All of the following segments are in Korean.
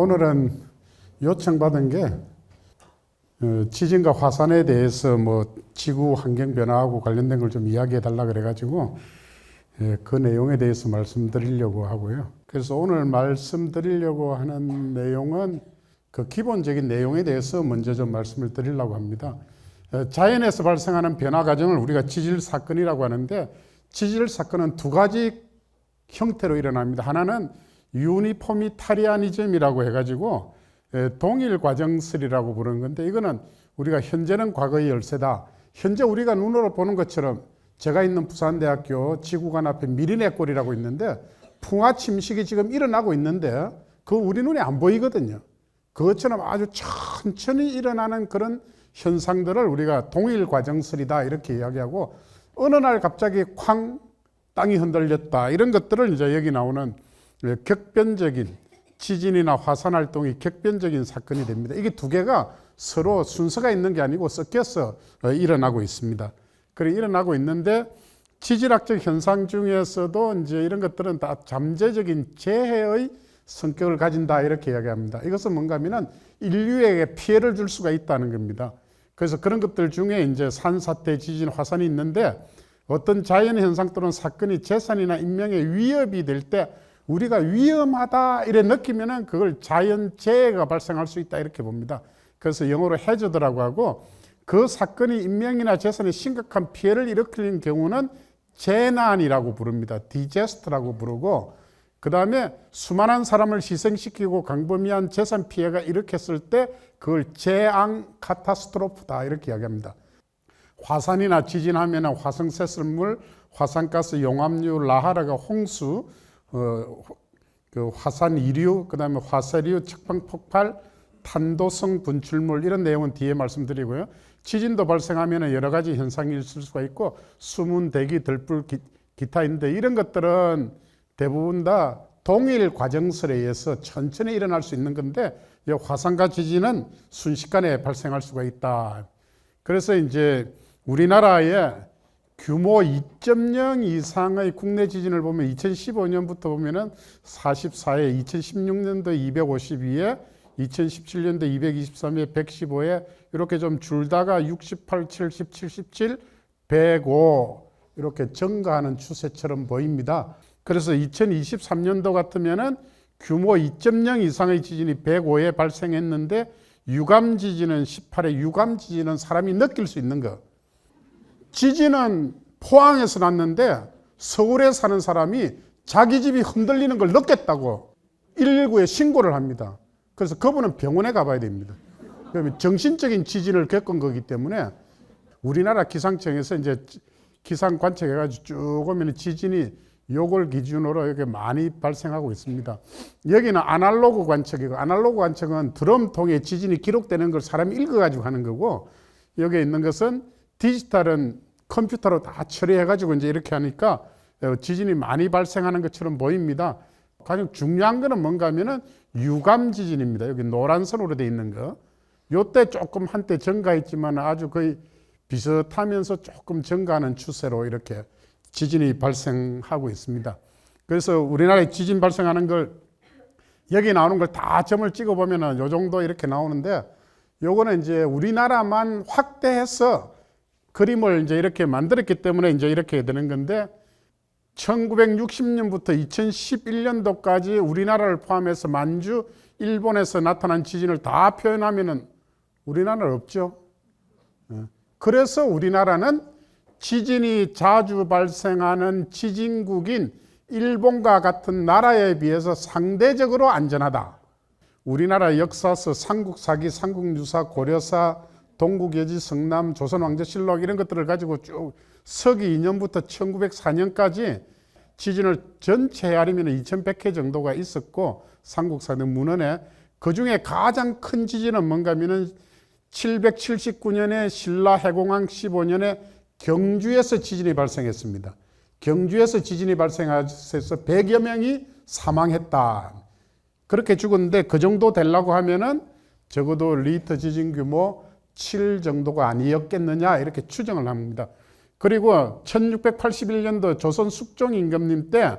오늘은 요청받은 게 지진과 화산에 대해서 뭐 지구 환경 변화하고 관련된 걸 좀 이야기해 달라 그래가지고 그 내용에 대해서 말씀드리려고 하고요. 그래서 오늘 말씀드리려고 하는 내용은 그 기본적인 내용에 대해서 먼저 좀 말씀을 드리려고 합니다. 자연에서 발생하는 변화 과정을 우리가 지질 사건이라고 하는데, 지질 사건은 두 가지 형태로 일어납니다. 하나는 유니포미타리아니즘이라고 해가지고 동일 과정설이라고 부르는 건데, 이거는 우리가 현재는 과거의 열세다. 현재 우리가 눈으로 보는 것처럼 제가 있는 부산대학교 지구관 앞에 미리네골이라고 있는데 풍화 침식이 지금 일어나고 있는데 그거 우리 눈에 안 보이거든요. 그것처럼 아주 천천히 일어나는 그런 현상들을 우리가 동일 과정설이다 이렇게 이야기하고, 어느 날 갑자기 쾅 땅이 흔들렸다 이런 것들을 이제 여기 나오는 격변적인 지진이나 화산 활동이 격변적인 사건이 됩니다. 이게 두 개가 서로 순서가 있는 게 아니고 섞여서 일어나고 있습니다. 그래 일어나고 있는데, 지질학적 현상 중에서도 이제 이런 것들은 다 잠재적인 재해의 성격을 가진다 이렇게 이야기합니다. 이것은 뭔가 하면은 인류에게 피해를 줄 수가 있다는 겁니다. 그래서 그런 것들 중에 이제 산사태, 지진, 화산이 있는데, 어떤 자연 현상 또는 사건이 재산이나 인명에 위협이 될 때 우리가 위험하다 이래 느끼면은 그걸 자연 재해가 발생할 수 있다 이렇게 봅니다. 그래서 영어로 해저드라고 하고, 그 사건이 인명이나 재산에 심각한 피해를 일으키는 경우는 재난이라고 부릅니다. 디제스트라고 부르고, 그 다음에 수많은 사람을 희생시키고 광범위한 재산 피해가 일으켰을 때 그걸 재앙 카타스트로프다 이렇게 이야기합니다. 화산이나 지진하면 화성쇠설물, 화산가스, 용암류, 라하라가 홍수, 그 화산 이류, 그 다음에 화쇄류, 측방폭발, 탄도성 분출물 이런 내용은 뒤에 말씀드리고요. 지진도 발생하면 여러 가지 현상이 있을 수가 있고, 수문, 대기, 들불, 기타 있는데 이런 것들은 대부분 다 동일 과정설에 의해서 천천히 일어날 수 있는 건데, 화산과 지진은 순식간에 발생할 수가 있다. 그래서 이제 우리나라에 규모 2.0 이상의 국내 지진을 보면 2015년부터 보면은 44회, 2016년도 252회, 2017년도 223회, 115회 이렇게 좀 줄다가 68, 70, 77, 105 이렇게 증가하는 추세처럼 보입니다. 그래서 2023년도 같으면은 규모 2.0 이상의 지진이 105회 발생했는데, 유감 지진은 18회, 유감 지진은 사람이 느낄 수 있는 거. 지진은 포항에서 났는데 서울에 사는 사람이 자기 집이 흔들리는 걸 느꼈다고 119에 신고를 합니다. 그래서 그분은 병원에 가봐야 됩니다. 그러면 정신적인 지진을 겪은 거기 때문에 우리나라 기상청에서 이제 기상 관측해가지고 쭉 오면 지진이 요걸 기준으로 이렇게 많이 발생하고 있습니다. 여기는 아날로그 관측이고, 아날로그 관측은 드럼통에 지진이 기록되는 걸 사람이 읽어가지고 하는 거고, 여기 있는 것은 디지털은 컴퓨터로 다 처리해가지고 이제 이렇게 하니까 지진이 많이 발생하는 것처럼 보입니다. 가장 중요한 거는 뭔가 하면은 유감 지진입니다. 여기 노란 선으로 되어 있는 거. 요때 조금 한때 증가했지만 아주 거의 비슷하면서 조금 증가하는 추세로 이렇게 지진이 발생하고 있습니다. 그래서 우리나라에 지진 발생하는 걸 여기 나오는 걸 다 점을 찍어 보면은 요 정도 이렇게 나오는데, 요거는 이제 우리나라만 확대해서 그림을 이제 이렇게 만들었기 때문에 이제 이렇게 되는 건데, 1960년부터 2011년도까지 우리나라를 포함해서 만주, 일본에서 나타난 지진을 다 표현하면은 우리나라는 없죠. 그래서 우리나라는 지진이 자주 발생하는 지진국인 일본과 같은 나라에 비해서 상대적으로 안전하다. 우리나라 역사서 삼국사기, 삼국유사, 고려사, 동국여지, 성남, 조선왕조실록 이런 것들을 가지고 쭉 서기 2년부터 1904년까지 지진을 전체 헤아리면 2100회 정도가 있었고, 삼국사는 문헌에 그 중에 가장 큰 지진은 뭔가 하면은 779년에 신라 해공왕 15년에 경주에서 지진이 발생했습니다. 경주에서 지진이 발생해서 100여 명이 사망했다. 그렇게 죽었는데 그 정도 되려고 하면은 적어도 리히터 지진 규모 7 정도가 아니었겠느냐 이렇게 추정을 합니다. 그리고 1681년도 조선 숙종 임금님 때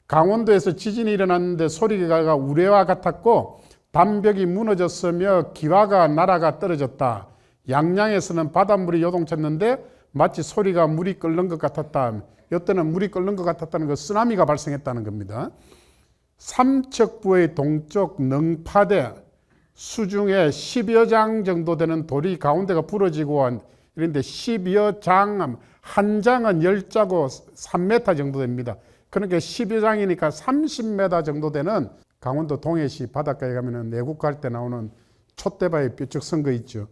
강원도에서 지진이 일어났는데 소리가 우레와 같았고 담벽이 무너졌으며 기와가 날아가 떨어졌다. 양양에서는 바닷물이 요동쳤는데 마치 소리가 물이 끓는 것 같았다. 이때는 물이 끓는 것 같았다는 거 쓰나미가 발생했다는 겁니다. 삼척부의 동쪽 능파대 수중에 10여 장 정도 되는 돌이 가운데가 부러지고 이런데 10여 장, 한 장은 10자고 3m 정도 됩니다. 그러니까 10여 장이니까 30m 정도 되는 강원도 동해시 바닷가에 가면 내국 갈 때 나오는 촛대바위 뾰족 선 거 있죠.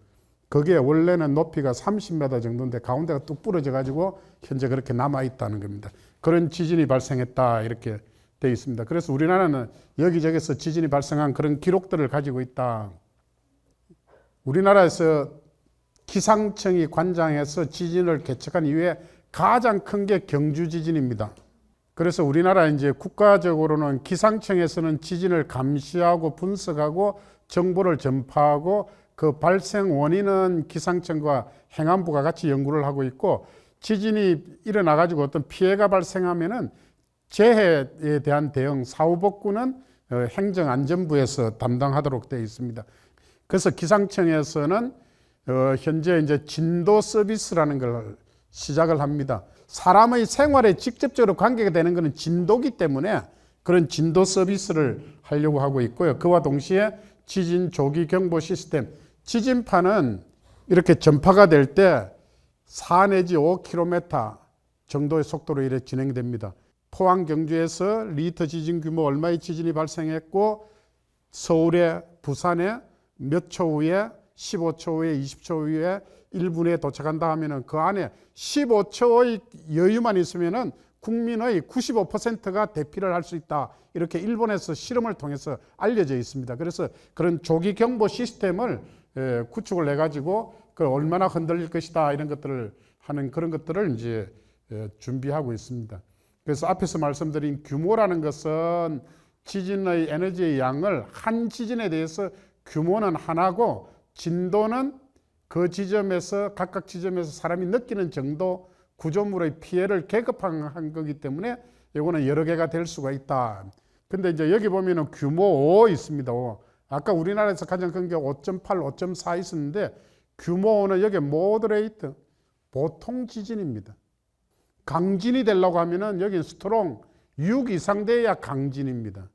그게 원래는 높이가 30m 정도인데 가운데가 뚝 부러져 가지고 현재 그렇게 남아 있다는 겁니다. 그런 지진이 발생했다 이렇게 되어 있습니다. 그래서 우리나라는 여기저기서 지진이 발생한 그런 기록들을 가지고 있다. 우리나라에서 기상청이 관장해서 지진을 개척한 이후에 가장 큰 게 경주 지진입니다. 그래서 우리나라 이제 국가적으로는 기상청에서는 지진을 감시하고 분석하고 정보를 전파하고 그 발생 원인은 기상청과 행안부가 같이 연구를 하고 있고, 지진이 일어나 가지고 어떤 피해가 발생하면은 재해에 대한 대응 사후복구는 행정안전부에서 담당하도록 되어 있습니다. 그래서 기상청에서는 현재 이제 진도 서비스라는 걸 시작을 합니다. 사람의 생활에 직접적으로 관계가 되는 것은 진도기 때문에 그런 진도 서비스를 하려고 하고 있고요. 그와 동시에 지진 조기 경보 시스템, 지진파는 이렇게 전파가 될 때 4 내지 5km 정도의 속도로 이렇게 진행됩니다. 포항 경주에서 리터 지진 규모 얼마의 지진이 발생했고, 서울에 부산에 몇 초 후에 15초 후에 20초 후에 1분에 도착한다 하면은 그 안에 15초의 여유만 있으면은 국민의 95%가 대피를 할 수 있다. 이렇게 일본에서 실험을 통해서 알려져 있습니다. 그래서 그런 조기 경보 시스템을 구축을 해가지고 그 얼마나 흔들릴 것이다 이런 것들을 하는 그런 것들을 이제 준비하고 있습니다. 그래서 앞에서 말씀드린 규모라는 것은 지진의 에너지의 양을 한 지진에 대해서 규모는 하나고 진도는 그 지점에서 각각 지점에서 사람이 느끼는 정도 구조물의 피해를 계급한 거기 때문에 이거는 여러 개가 될 수가 있다. 근데 이제 여기 보면은 규모 5 있습니다. 5. 아까 우리나라에서 가장 큰 게 5.8, 5.4 있었는데 규모 5는 여기 모더레이트, 보통 지진입니다. 강진이 되려고 하면은 여기 스트롱 6 이상 돼야 강진입니다.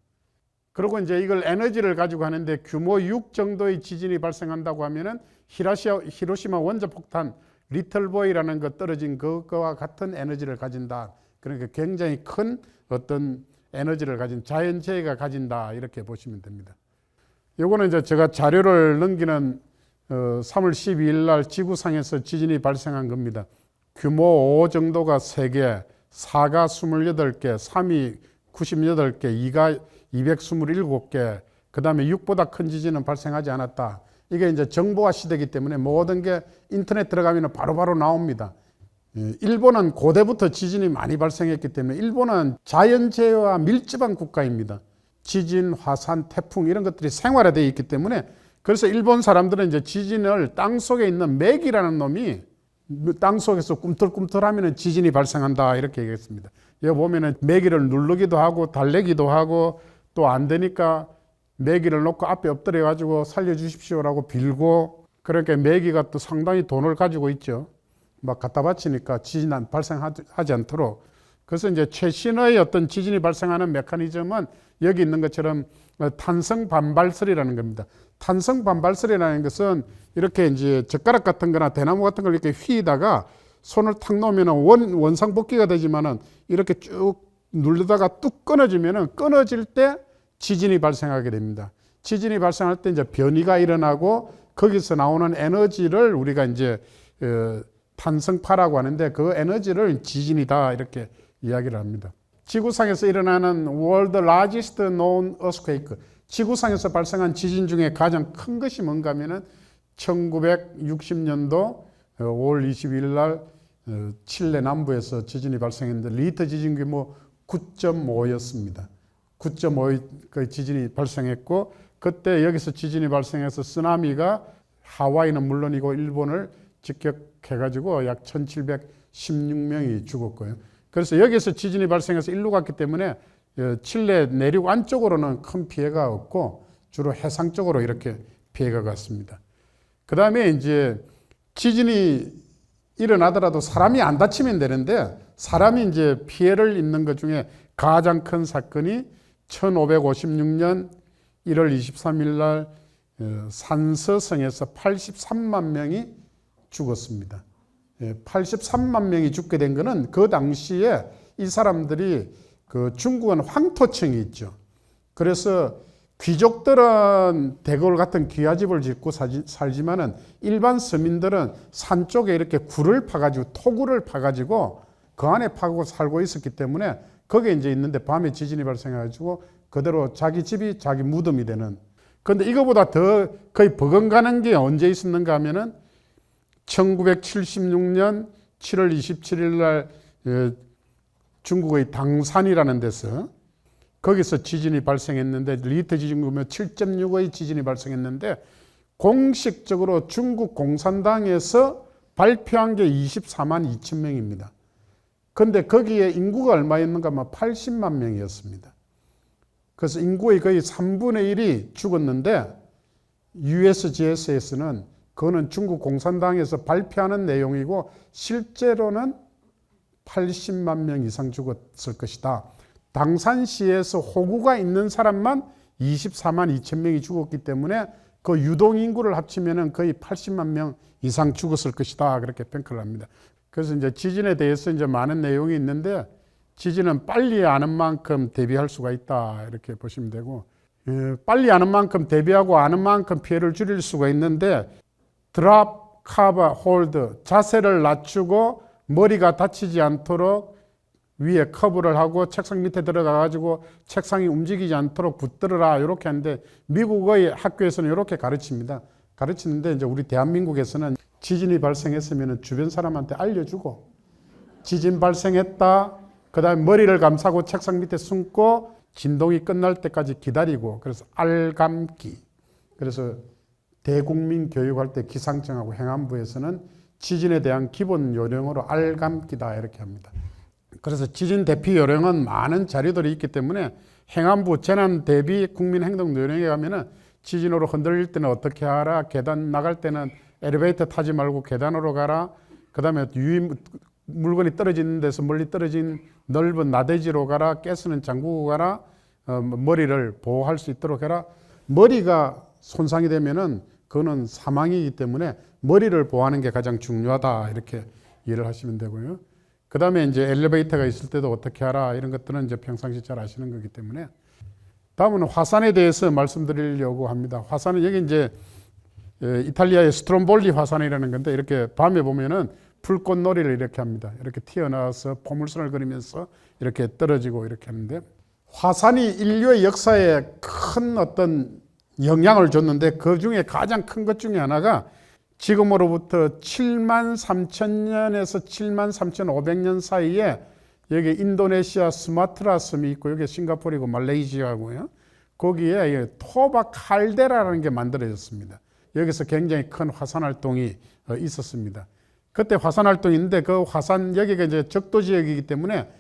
그리고 이제 이걸 에너지를 가지고 하는데 규모 6 정도의 지진이 발생한다고 하면은 히로시마 원자폭탄 리틀보이라는 것 떨어진 그거와 같은 에너지를 가진다. 그러니까 굉장히 큰 어떤 에너지를 가진 자연재해가 가진다 이렇게 보시면 됩니다. 요거는 이제 제가 자료를 넘기는 3월 12일 날 지구상에서 지진이 발생한 겁니다. 규모 5 정도가 3개, 4가 28개, 3이 98개, 2가 227개, 그 다음에 6보다 큰 지진은 발생하지 않았다. 이게 이제 정보화 시대이기 때문에 모든 게 인터넷 들어가면 바로바로 나옵니다. 일본은 고대부터 지진이 많이 발생했기 때문에 일본은 자연재해와 밀집한 국가입니다. 지진, 화산, 태풍 이런 것들이 생활화되어 있기 때문에 그래서 일본 사람들은 이제 지진을 땅속에 있는 맥이라는 놈이 땅속에서 꿈틀꿈틀하면 지진이 발생한다 이렇게 얘기했습니다. 여기 보면은 맥이를 누르기도 하고 달래기도 하고 또 안 되니까 매기를 놓고 앞에 엎드려 가지고 살려주십시오라고 빌고, 그러니까 매기가 또 상당히 돈을 가지고 있죠. 막 갖다 바치니까 지진 발생하지 않도록. 그래서 이제 최신의 어떤 지진이 발생하는 메커니즘은 여기 있는 것처럼 탄성 반발설이라는 겁니다. 탄성 반발설이라는 것은 이렇게 이제 젓가락 같은 거나 대나무 같은 걸 이렇게 휘다가 손을 탁 놓으면 원상복귀가 되지만은 이렇게 쭉 누르다가 뚝 끊어지면은 끊어질 때 지진이 발생하게 됩니다. 지진이 발생할 때 이제 변이가 일어나고 거기서 나오는 에너지를 우리가 이제 탄성파라고 하는데 그 에너지를 지진이다 이렇게 이야기를 합니다. 지구상에서 일어나는 World Largest Known Earthquake, 지구상에서 발생한 지진 중에 가장 큰 것이 뭔가 하면은 1960년도 5월 22일 날 칠레 남부에서 지진이 발생했는데 리터 지진 규모 9.5였습니다. 9.5의 지진이 발생했고, 그때 여기서 지진이 발생해서 쓰나미가 하와이는 물론이고 일본을 직격해가지고 약 1716명이 죽었고요. 그래서 여기서 지진이 발생해서 일로 갔기 때문에 칠레 내륙 안쪽으로는 큰 피해가 없고 주로 해상 쪽으로 이렇게 피해가 갔습니다. 그 다음에 이제 지진이 일어나더라도 사람이 안 다치면 되는데 사람이 이제 피해를 입는 것 중에 가장 큰 사건이 1556년 1월 23일 날 산서성에서 83만 명이 죽었습니다. 83만 명이 죽게 된 것은 그 당시에 이 사람들이 그 중국은 황토층이 있죠. 그래서 귀족들은 대궐 같은 귀하집을 짓고 살지만은 일반 서민들은 산 쪽에 이렇게 굴을 파가지고 토굴을 파가지고 그 안에 파고 살고 있었기 때문에 거기에 이제 있는데 밤에 지진이 발생해가지고 그대로 자기 집이 자기 무덤이 되는. 그런데 이거보다 더 거의 버금가는 게 언제 있었는가 하면은 1976년 7월 27일 날 중국의 당산이라는 데서 거기서 지진이 발생했는데 리히터 지진구면 7.6의 지진이 발생했는데 공식적으로 중국 공산당에서 발표한 게 24만 2천 명입니다. 그런데 거기에 인구가 얼마였는가 하면 80만 명이었습니다. 그래서 인구의 거의 3분의 1이 죽었는데 USGS에서는 그거는 중국 공산당에서 발표하는 내용이고 실제로는 80만 명 이상 죽었을 것이다. 당산시에서 호구가 있는 사람만 24만 2천 명이 죽었기 때문에 그 유동인구를 합치면 거의 80만 명 이상 죽었을 것이다. 그렇게 평가를 합니다. 그래서 이제 지진에 대해서 이제 많은 내용이 있는데 지진은 빨리 아는 만큼 대비할 수가 있다. 이렇게 보시면 되고 빨리 아는 만큼 대비하고 아는 만큼 피해를 줄일 수가 있는데 드랍, 커버, 홀드 자세를 낮추고 머리가 다치지 않도록 위에 커브를 하고 책상 밑에 들어가 가지고 책상이 움직이지 않도록 붙들어라 이렇게 하는데 미국의 학교에서는 이렇게 가르칩니다. 가르치는데 이제 우리 대한민국에서는 지진이 발생했으면 주변 사람한테 알려주고 지진 발생했다. 그 다음에 머리를 감싸고 책상 밑에 숨고 진동이 끝날 때까지 기다리고 그래서 알감기. 그래서 대국민 교육할 때 기상청하고 행안부에서는 지진에 대한 기본 요령으로 알감기다 이렇게 합니다. 그래서 지진 대피 요령은 많은 자료들이 있기 때문에 행안부 재난 대비 국민행동 요령에 가면은 지진으로 흔들릴 때는 어떻게 하라, 계단 나갈 때는 엘리베이터 타지 말고 계단으로 가라, 그 다음에 물건이 떨어지는 데서 멀리 떨어진 넓은 나대지로 가라, 가스는 잠그고 가라, 머리를 보호할 수 있도록 해라. 머리가 손상이 되면은 그거는 사망이기 때문에 머리를 보호하는 게 가장 중요하다 이렇게 이해를 하시면 되고요. 그 다음에 이제 엘리베이터가 있을 때도 어떻게 하라 이런 것들은 이제 평상시 잘 아시는 거기 때문에 다음은 화산에 대해서 말씀드리려고 합니다. 화산은 여기 이제 이탈리아의 스트롬볼리 화산이라는 건데 이렇게 밤에 보면은 불꽃놀이를 이렇게 합니다. 이렇게 튀어나와서 포물선을 그리면서 이렇게 떨어지고 이렇게 하는데 화산이 인류의 역사에 큰 어떤 영향을 줬는데 그 중에 가장 큰 것 중에 하나가 지금으로부터 7만 3천 년에서 7만 3,500년 사이에 여기 인도네시아 스마트라 섬이 있고 여기 싱가포르이고 말레이시아고요. 거기에 토바 칼데라라는 게 만들어졌습니다. 여기서 굉장히 큰 화산 활동이 있었습니다. 그때 화산 활동이 있는데 그 화산 여기가 이제 적도 지역이기 때문에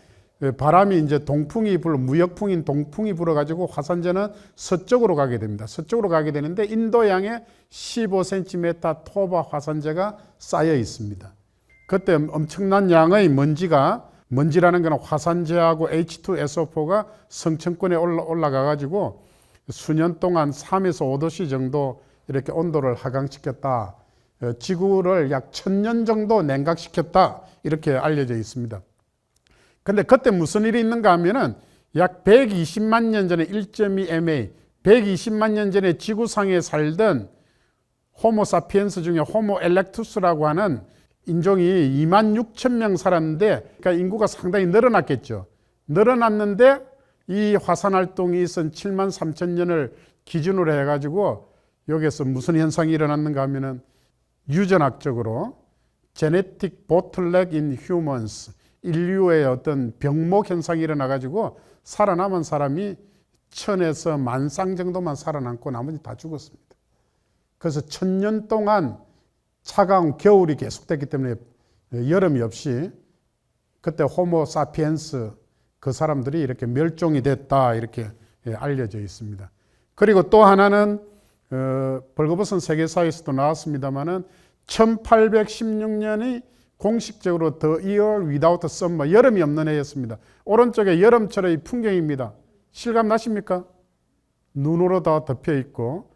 바람이 이제 동풍이 불어 무역풍인 동풍이 불어가지고 화산재는 서쪽으로 가게 됩니다. 서쪽으로 가게 되는데 인도양에 15cm 토바 화산재가 쌓여 있습니다. 그때 엄청난 양의 먼지라는 것은 화산재하고 H2SO4가 성층권에 올라가가지고 수년 동안 3에서 5도씨 정도 이렇게 온도를 하강시켰다. 지구를 약 1000년 정도 냉각시켰다. 이렇게 알려져 있습니다. 근데 그때 무슨 일이 있는가 하면은 약 120만 년 전에 1.2 MA, 120만 년 전에 지구상에 살던 호모사피엔스 중에 호모 엘렉투스라고 하는 인종이 2만 6천 명 살았는데 그러니까 인구가 상당히 늘어났겠죠. 늘어났는데 이 화산 활동이 있은 7만 3천 년을 기준으로 해가지고 여기서 무슨 현상이 일어났는가 하면은 유전학적으로 genetic bottleneck in humans, 인류의 어떤 병목 현상이 일어나가지고 살아남은 사람이 1000에서 10,000쌍 정도만 살아남고 나머지 다 죽었습니다. 그래서 1000년 동안 차가운 겨울이 계속됐기 때문에 여름이 없이 그때 호모 사피엔스 그 사람들이 이렇게 멸종이 됐다 이렇게 알려져 있습니다. 그리고 또 하나는 벌거벗은 세계사에서도 나왔습니다마는 1816년이 공식적으로 The Year Without Summer, 여름이 없는 해였습니다. 오른쪽에 여름철의 풍경입니다. 실감 나십니까? 눈으로 다 덮여 있고,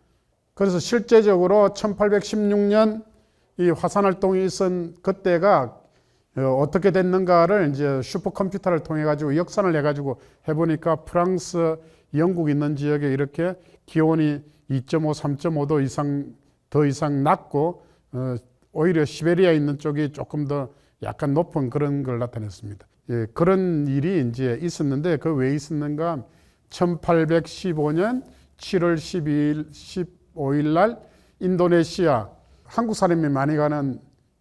그래서 실제적으로 1816년 이 화산활동이 있은 그때가 어떻게 됐는가를 이제 슈퍼컴퓨터를 통해 가지고 역산을 해 가지고 해보니까 프랑스, 영국 있는 지역에 이렇게 기온이 2.5, 3.5도 이상 더 이상 낮고 오히려 시베리아 있는 쪽이 조금 더 약간 높은 그런 걸 나타냈습니다. 예, 그런 일이 이제 있었는데 그 왜 있었는가? 1815년 7월 15일 날 인도네시아, 한국 사람이 많이 가는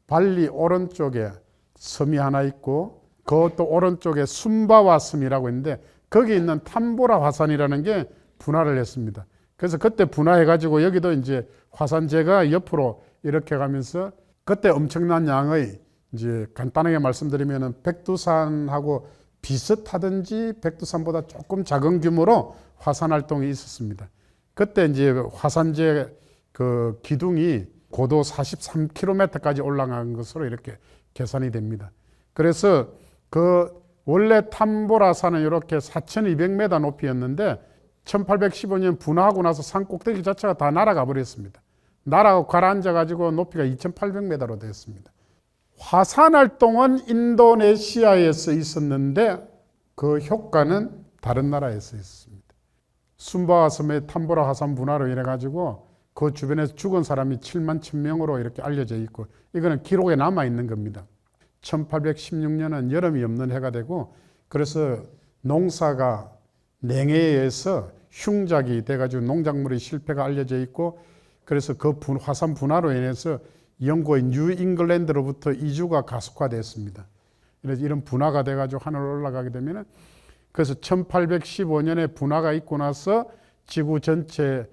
발리 오른쪽에 섬이 하나 있고, 그것도 오른쪽에 숨바와 섬이라고 있는데 거기 있는 탐보라 화산이라는 게 분화를 했습니다. 그래서 그때 분화해가지고 여기도 이제 화산재가 옆으로 이렇게 가면서 그때 엄청난 양의, 이제 간단하게 말씀드리면은 백두산하고 비슷하든지 백두산보다 조금 작은 규모로 화산 활동이 있었습니다. 그때 이제 화산재 그 기둥이 고도 43km까지 올라간 것으로 이렇게 계산이 됩니다. 그래서 그 원래 탐보라산은 이렇게 4200m 높이였는데 1815년 분화하고 나서 산 꼭대기 자체가 다 날아가 버렸습니다. 날아가고 가라앉아 가지고 높이가 2800m로 됐습니다. 화산 활동은 인도네시아에서 있었는데 그 효과는 다른 나라에서 있었습니다. 숨바와 섬의 탐보라 화산 분화로 인해 가지고 그 주변에서 죽은 사람이 7만 1000명으로 이렇게 알려져 있고, 이거는 기록에 남아 있는 겁니다. 1816년은 여름이 없는 해가 되고, 그래서 농사가 냉해에서 흉작이 돼가지고 농작물의 실패가 알려져 있고, 그래서 그 화산 분화로 인해서 영국의 뉴 잉글랜드로부터 이주가 가속화됐습니다. 그래서 이런 분화가 돼가지고 하늘로 올라가게 되면은, 그래서 1815년에 분화가 있고 나서 지구 전체의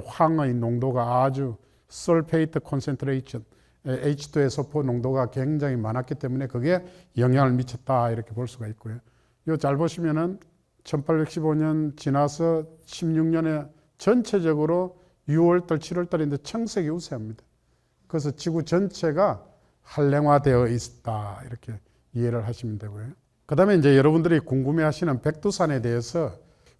황의 농도가 아주 설페이트 콘센트레이션, H2SO4 농도가 굉장히 많았기 때문에 그게 영향을 미쳤다 이렇게 볼 수가 있고요. 이거 잘 보시면은 1815년 지나서 16년에 전체적으로 6월달, 7월달인데 청색이 우세합니다. 그래서 지구 전체가 한랭화되어 있다 이렇게 이해를 하시면 되고요. 그 다음에 이제 여러분들이 궁금해하시는 백두산에 대해서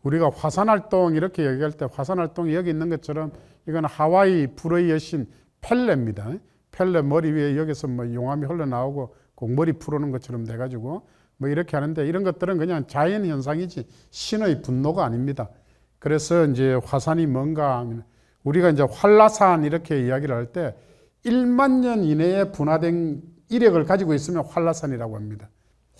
우리가 화산활동 이렇게 얘기할 때 화산활동이 여기 있는 것처럼 이건 하와이 불의 여신 펠레입니다. 펠레 머리 위에 여기서 뭐 용암이 흘러나오고 꼭 머리 풀어오는 것처럼 돼가지고 뭐 이렇게 하는데, 이런 것들은 그냥 자연 현상이지 신의 분노가 아닙니다. 그래서 이제 화산이 뭔가 하면 우리가 이제 활라산 이렇게 이야기를 할 때 1만 년 이내에 분화된 이력을 가지고 있으면 활라산이라고 합니다.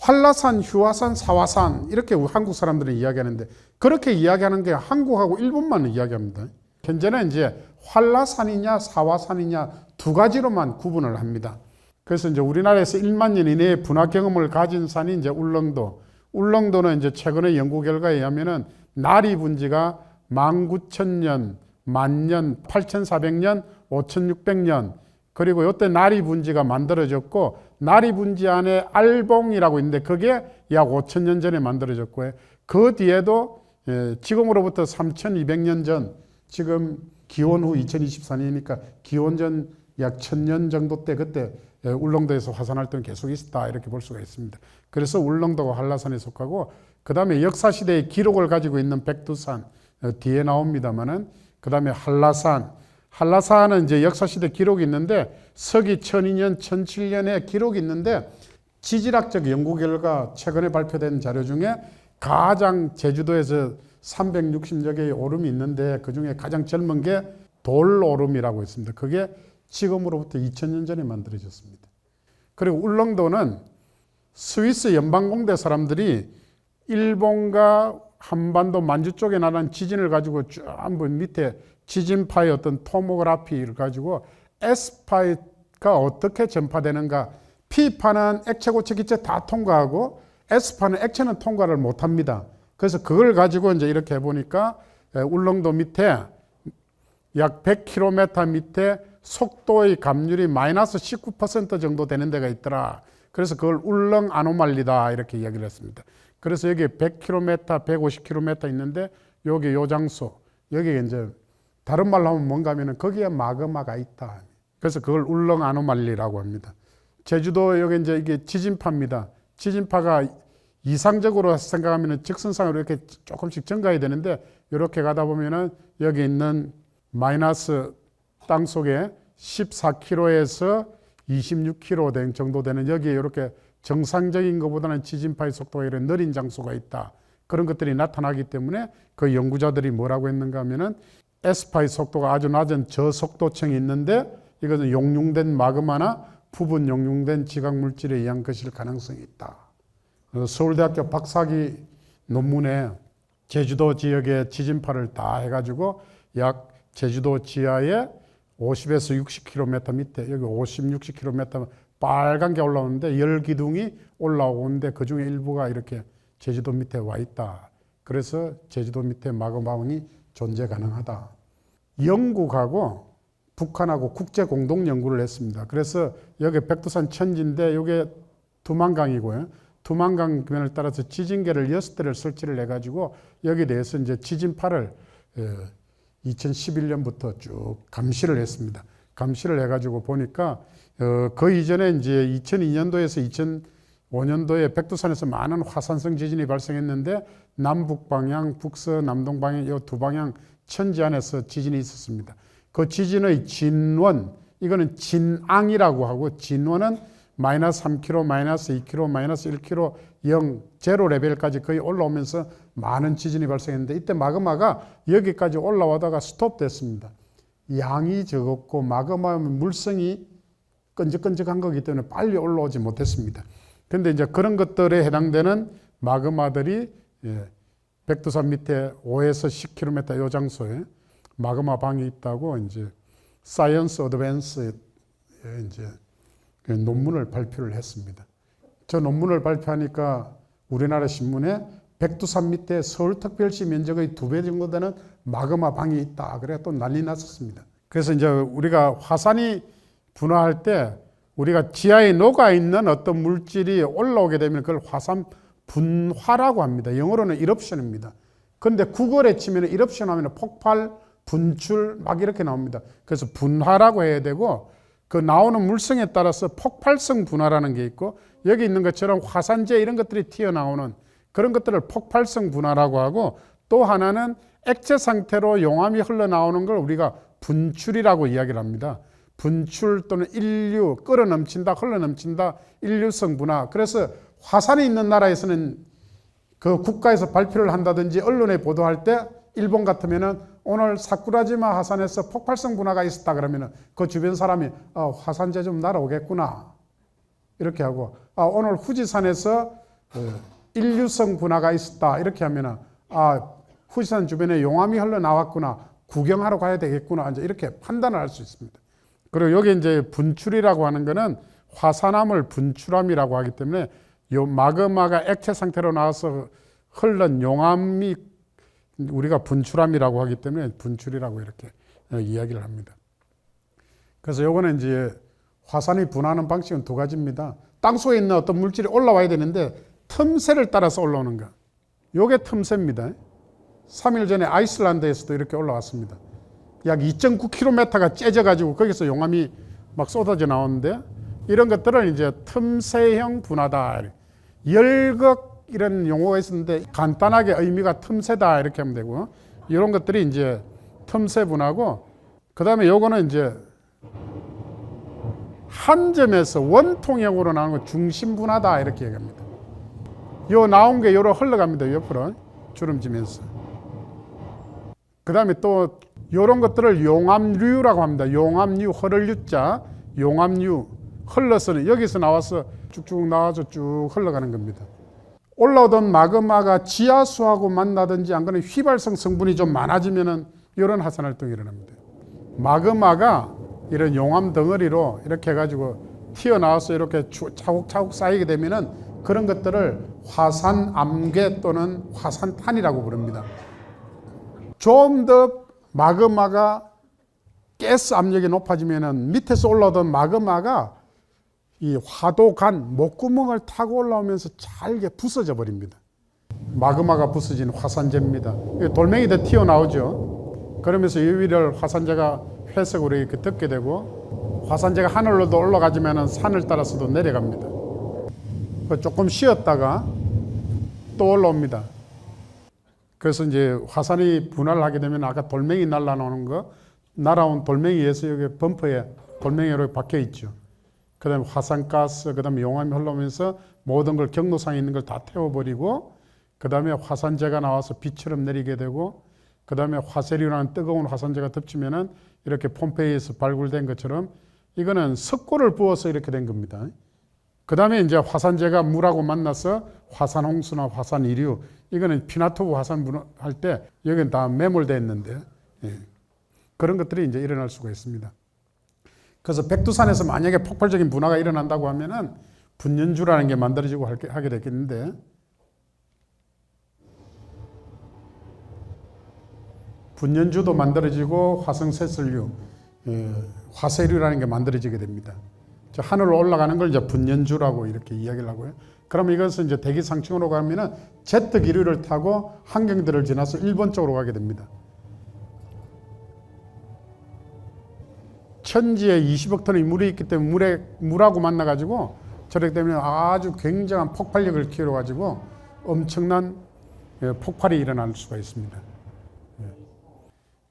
활라산, 휴화산, 사화산 이렇게 한국 사람들은 이야기하는데 그렇게 이야기하는 게 한국하고 일본만 이야기합니다. 현재는 이제 활라산이냐 사화산이냐 두 가지로만 구분을 합니다. 그래서 이제 우리나라에서 1만 년 이내에 분화 경험을 가진 산이 이제 울릉도. 울릉도는 이제 최근의 연구 결과에 의하면은 나리 분지가 19,000년, 만년, 8,400년, 5,600년, 그리고 이때 나리 분지가 만들어졌고, 나리 분지 안에 알봉이라고 있는데 그게 약 5,000년 전에 만들어졌고요. 그 뒤에도 지금으로부터 3,200년 전, 지금 기원 후 2024년이니까 기원 전 약 1000년 정도 때 그때 울릉도에서 화산활동이 계속 있었다 이렇게 볼 수가 있습니다. 그래서 울릉도가 한라산에 속하고, 그 다음에 역사시대의 기록을 가지고 있는 백두산 뒤에 나옵니다만은, 그 다음에 한라산. 한라산은 이제 역사시대 기록이 있는데 서기 1200년, 1007년에 기록이 있는데 지질학적 연구 결과 최근에 발표된 자료 중에 가장 제주도에서 360여 개의 오름이 있는데 그 중에 가장 젊은 게 돌오름이라고 있습니다. 그게 지금으로부터 2000년 전에 만들어졌습니다. 그리고 울릉도는 스위스 연방공대 사람들이 일본과 한반도 만주 쪽에 나는 지진을 가지고 쭉 한번 밑에 지진파의 어떤 토모그래피를 가지고 S파가 어떻게 전파되는가, P파는 액체, 고체, 기체 다 통과하고 S파는 액체는 통과를 못합니다. 그래서 그걸 가지고 이제 이렇게 해보니까 울릉도 밑에 약 100km 밑에 속도의 감률이 마이너스 19% 정도 되는 데가 있더라. 그래서 그걸 울릉 아노말리다 이렇게 이야기를 했습니다. 그래서 여기 100km, 150km 있는데 여기 요 장소, 여기에 이제 다른 말로 하면 뭔가 하면은 거기에 마그마가 있다. 그래서 그걸 울릉 아노말리라고 합니다. 제주도 여기 이제 이게 지진파입니다. 지진파가 이상적으로 생각하면 직선상으로 이렇게 조금씩 증가해야 되는데 이렇게 가다 보면은 여기 있는 마이너스 땅 속에 14km에서 26km 정도 되는 여기에 이렇게 정상적인 것보다는 지진파의 속도가 이런 느린 장소가 있다. 그런 것들이 나타나기 때문에 그 연구자들이 뭐라고 했는가 하면은 S파의 속도가 아주 낮은 저속도층이 있는데 이것은 용융된 마그마나 부분 용융된 지각물질에 의한 것일 가능성이 있다. 서울대학교 박사기 논문에 제주도 지역의 지진파를 다 해가지고 약 제주도 지하에 50에서 60km 밑에 여기 50, 60km 빨간 게 올라오는데 열기둥이 올라오는데 그 중에 일부가 이렇게 제주도 밑에 와 있다. 그래서 제주도 밑에 마그마원이 존재 가능하다. 영국하고 북한하고 국제 공동 연구를 했습니다. 그래서 여기 백두산 천지인데 이게 두만강이고요. 두만강변을 따라서 지진계를 6대를 설치를 해가지고 여기에 대해서 이제 지진파를 2011년부터 쭉 감시를 했습니다. 감시를 해가지고 보니까 그 이전에 이제 2002년도에서 2005년도에 백두산에서 많은 화산성 지진이 발생했는데 남북 방향, 북서남동 방향 이 두 방향 천지 안에서 지진이 있었습니다. 그 지진의 진원, 이거는 진앙이라고 하고 진원은 마이너스 3km, 마이너스 2km, 마이너스 1km, 0, 제로 레벨까지 거의 올라오면서 많은 지진이 발생했는데 이때 마그마가 여기까지 올라오다가 스톱됐습니다. 양이 적었고 마그마 물성이 끈적끈적한 거기 때문에 빨리 올라오지 못했습니다. 그런데 이제 그런 것들에 해당되는 마그마들이 백두산 밑에 5에서 10km 이 장소에 마그마 방이 있다고 이제 사이언스 어드밴스에 이제 논문을 발표를 했습니다. 저 논문을 발표하니까 우리나라 신문에 백두산 밑에 서울특별시 면적의 2배 정도 되는 마그마 방이 있다. 그래 또 난리 났었습니다. 그래서 이제 우리가 화산이 분화할 때 우리가 지하에 녹아 있는 어떤 물질이 올라오게 되면 그걸 화산 분화라고 합니다. 영어로는 eruption입니다. 그런데 국어에 치면 eruption 하면 폭발, 분출 막 이렇게 나옵니다. 그래서 분화라고 해야 되고 그 나오는 물성에 따라서 폭발성 분화라는 게 있고 여기 있는 것처럼 화산재 이런 것들이 튀어나오는 그런 것들을 폭발성 분화라고 하고 또 하나는 액체 상태로 용암이 흘러나오는 걸 우리가 분출이라고 이야기를 합니다. 분출 또는 인류, 끌어넘친다, 흘러넘친다, 인류성 분화. 그래서 화산이 있는 나라에서는 그 국가에서 발표를 한다든지 언론에 보도할 때 일본 같으면은 오늘 사쿠라지마 화산에서 폭발성 분화가 있었다 그러면은 그 주변 사람이 화산재 좀 날아오겠구나 이렇게 하고 오늘 후지산에서 인류성 분화가 있었다 이렇게 하면은 후지산 주변에 용암이 흘러나왔구나 구경하러 가야 되겠구나 이제 이렇게 판단을 할 수 있습니다. 그리고 여기 이제 분출이라고 하는 거는 화산암을 분출함이라고 하기 때문에 요 마그마가 액체 상태로 나와서 흘른 용암이 우리가 분출함이라고 하기 때문에 분출이라고 이렇게 이야기를 합니다. 그래서 요거는 이제 화산이 분화하는 방식은 두 가지입니다. 땅속에 있는 어떤 물질이 올라와야 되는데 틈새를 따라서 올라오는 거. 요게 틈새입니다. 3일 전에 아이슬란드에서도 이렇게 올라왔습니다. 약 2.9km가 째져가지고 거기서 용암이 막 쏟아져 나오는데 이런 것들을 이제 틈새형 분화다. 열극 이런 용어가 있었는데 간단하게 의미가 틈새다 이렇게 하면 되고 이런 것들이 이제 틈새 분화고 그 다음에 요거는 이제 한 점에서 원통형으로 나오는 거 중심 분화다 이렇게 얘기합니다. 요 나온 게 요로 흘러갑니다. 옆으로 주름지면서. 그 다음에 또 요런 것들을 용암류라고 합니다. 용암류, 흐를 유자, 용암류. 흘러서는 여기서 나와서 쭉쭉 나와서 쭉 흘러가는 겁니다. 올라오던 마그마가 지하수하고 만나든지 안 그러면 휘발성 성분이 좀 많아지면은 이런 화산 활동이 일어납니다. 마그마가 이런 용암 덩어리로 이렇게 해가지고 튀어나와서 이렇게 차곡차곡 쌓이게 되면은 그런 것들을 화산암괴 또는 화산탄이라고 부릅니다. 좀 더 마그마가 가스 압력이 높아지면은 밑에서 올라오던 마그마가 이 화도간 목구멍을 타고 올라오면서 잘게 부서져 버립니다. 마그마가 부서진 화산재입니다. 돌멩이도 튀어나오죠. 그러면서 이 위를 화산재가 회색으로 이렇게 덮게 되고 화산재가 하늘로도 올라가지면 산을 따라서도 내려갑니다. 조금 쉬었다가 또 올라옵니다. 그래서 이제 화산이 분할을 하게 되면 아까 돌멩이 날라오는 거, 날아온 돌멩이에서 여기 범퍼에 돌멩이로 박혀 있죠. 그 다음에 화산가스, 그 다음에 용암이 흘러오면서 모든 걸 경로상에 있는 걸 다 태워버리고, 그 다음에 화산재가 나와서 비처럼 내리게 되고, 그 다음에 화쇄류라는 뜨거운 화산재가 덮치면은 이렇게 폼페이에서 발굴된 것처럼 이거는 석고를 부어서 이렇게 된 겁니다. 그 다음에 이제 화산재가 물하고 만나서 화산홍수나 화산이류, 이거는 피나투브 화산 할 때 여기는 다 매몰되어 있는데, 예. 그런 것들이 이제 일어날 수가 있습니다. 그래서 백두산에서 만약에 폭발적인 분화가 일어난다고 하면은 분연주라는 게 만들어지고 하게 되겠는데, 분연주도 만들어지고 화성쇠설류, 화쇄류라는 게 만들어지게 됩니다. 하늘로 올라가는 걸 이제 분연주라고 이렇게 이야기를 하고요. 그러면 이것은 이제 대기 상층으로 가면은 제트 기류를 타고 환경들을 지나서 일본 쪽으로 가게 됩니다. 천지에 20억 톤의 물이 있기 때문에 물하고 만나가지고 저렇게 되면 아주 굉장한 폭발력을 키워가지고 엄청난 폭발이 일어날 수가 있습니다.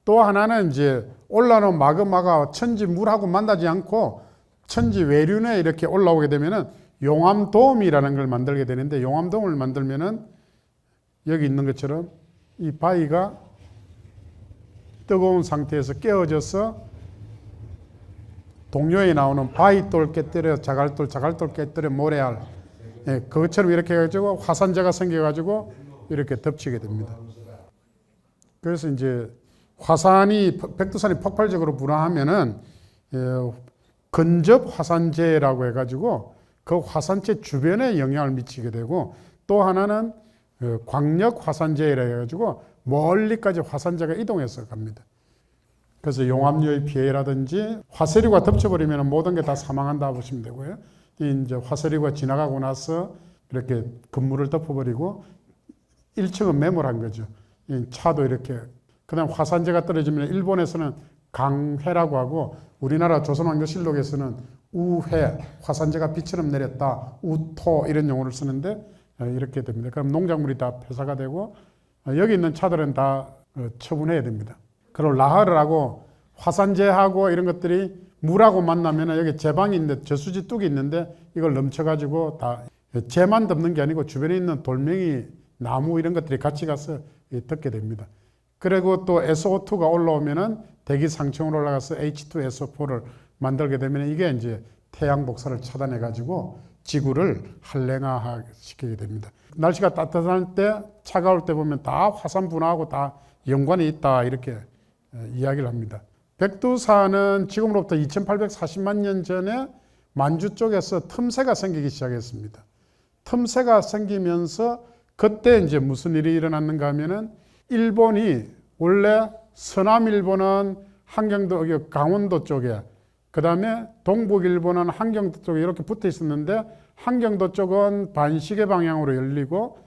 또 하나는 이제 올라오는 마그마가 천지 물하고 만나지 않고 천지 외륜에 이렇게 올라오게 되면은 용암돔이라는 걸 만들게 되는데, 용암돔을 만들면은 여기 있는 것처럼 이 바위가 뜨거운 상태에서 깨어져서 동료에 나오는 바위돌 깨뜨려 자갈돌, 자갈돌 깨뜨려 모래알, 그것처럼 이렇게 해가지고 화산재가 생겨가지고 이렇게 덮치게 됩니다. 그래서 이제 백두산이 폭발적으로 분화하면은 근접 화산재라고 해가지고 그 화산재 주변에 영향을 미치게 되고, 또 하나는 광력 화산재라 해가지고 멀리까지 화산재가 이동해서 갑니다. 그래서 용암류의 피해라든지 화쇄류가 덮쳐버리면 모든 게 다 사망한다 보시면 되고요. 이제 화쇄류가 지나가고 나서 이렇게 건물을 덮어버리고 1층은 매몰한 거죠. 차도 이렇게. 그다음 화산재가 떨어지면 일본에서는 강해라고 하고 우리나라 조선왕조실록에서는 우해, 화산재가 비처럼 내렸다, 우토 이런 용어를 쓰는데 이렇게 됩니다. 그럼 농작물이 다 폐사가 되고 여기 있는 차들은 다 처분해야 됩니다. 그리고 라하를 하고 화산재하고 이런 것들이 물하고 만나면 여기 제방이 있는데 저수지 뚝이 있는데 이걸 넘쳐가지고 다 재만 덮는 게 아니고 주변에 있는 돌멩이, 나무 이런 것들이 같이 가서 덮게 됩니다. 그리고 또 SO2가 올라오면은 대기 상층으로 올라가서 H2SO4를 만들게 되면 이게 이제 태양 복사를 차단해 가지고 지구를 한랭화 시키게 됩니다. 날씨가 따뜻할 때, 차가울 때 보면 다 화산 분화하고 다 연관이 있다 이렇게 이야기를 합니다. 백두산은 지금으로부터 2840만 년 전에 만주 쪽에서 틈새가 생기기 시작했습니다. 틈새가 생기면서 그때 이제 무슨 일이 일어났는가 하면은 일본이 원래 서남 일본은 한경도, 강원도 쪽에, 그 다음에 동북 일본은 한경도 쪽에 이렇게 붙어 있었는데 한경도 쪽은 반시계 방향으로 열리고